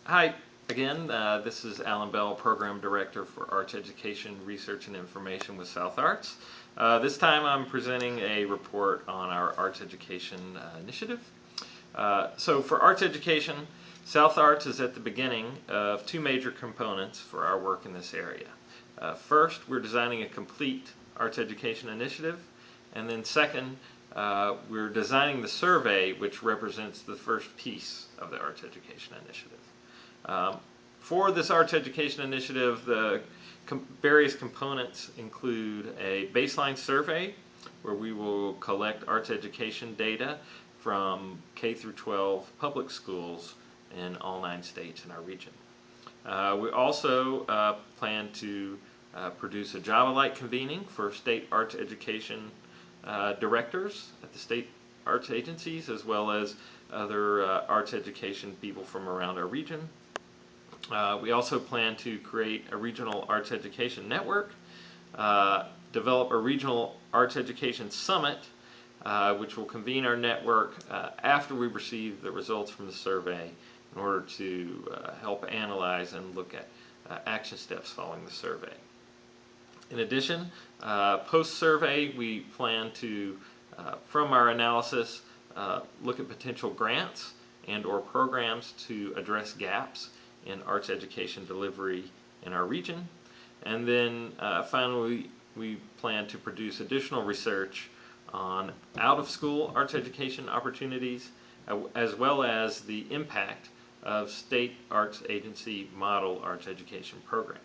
Hi again, this is Alan Bell, Program Director for Arts Education, Research and Information with South Arts. This time I'm presenting a report on our Arts Education initiative. So for Arts Education, South Arts is at the beginning of two major components for our work in this area. First, we're designing a complete Arts Education initiative, and then second, we're designing the survey which represents the first piece of the Arts Education initiative. For this Arts Education initiative, the various components include a baseline survey where we will collect arts education data from K through 12 public schools in all 9 states in our region. We also plan to produce a Java-like convening for state arts education directors at the state arts agencies, as well as other arts education people from around our region. We also plan to create a regional arts education network, develop a regional arts education summit, which will convene our network after we receive the results from the survey in order to help analyze and look at action steps following the survey. In addition, post-survey, we plan to, from our analysis, look at potential grants and or programs to address gaps in arts education delivery in our region. And then finally, we plan to produce additional research on out-of-school arts education opportunities, as well as the impact of state arts agency model arts education programs.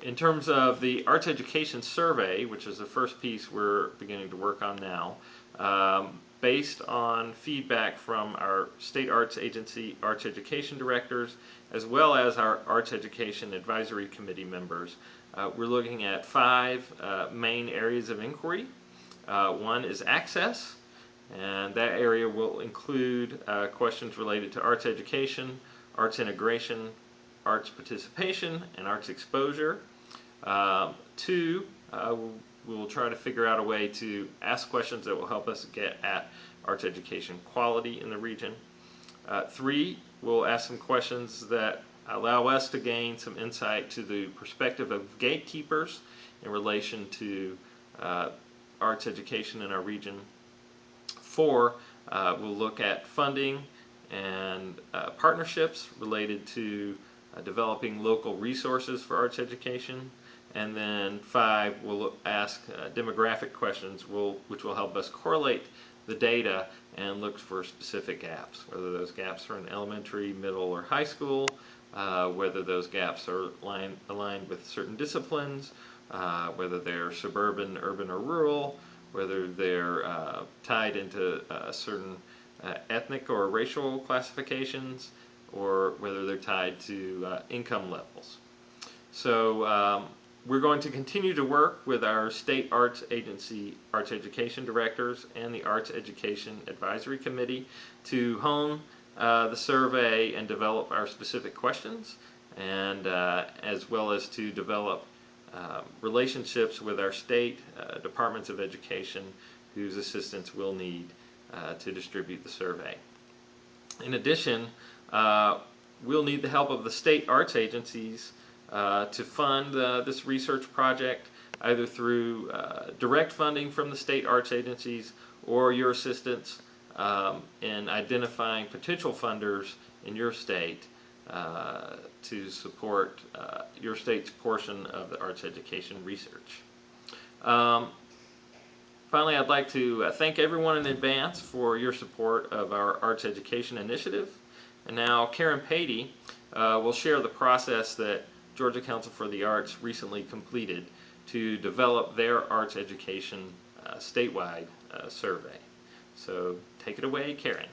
In terms of the Arts Education Survey, which is the first piece we're beginning to work on now, based on feedback from our state arts agency arts education directors, as well as our Arts Education Advisory Committee members, we're looking at 5 main areas of inquiry. One is access, and that area will include questions related to arts education, arts integration, arts participation, and arts exposure. 2, we will try to figure out a way to ask questions that will help us get at arts education quality in the region. 3, we'll ask some questions that allow us to gain some insight to the perspective of gatekeepers in relation to arts education in our region. 4, we'll look at funding and partnerships related to developing local resources for arts education. And then 5, we'll ask demographic questions which will help us correlate the data and look for specific gaps, whether those gaps are in elementary, middle, or high school, whether those gaps are aligned with certain disciplines, whether they're suburban, urban, or rural, whether they're tied into certain ethnic or racial classifications, or whether they're tied to income levels. So we're going to continue to work with our state arts agency arts education directors and the Arts Education Advisory Committee to hone the survey and develop our specific questions, and as well as to develop relationships with our state departments of education whose assistance we'll need to distribute the survey. In addition, we'll need the help of the state arts agencies to fund this research project, either through direct funding from the state arts agencies or your assistance in identifying potential funders in your state to support your state's portion of the arts education research. Finally, I'd like to thank everyone in advance for your support of our Arts Education Initiative. And now Karen Patey will share the process that Georgia Council for the Arts recently completed to develop their arts education statewide survey. So take it away, Karen.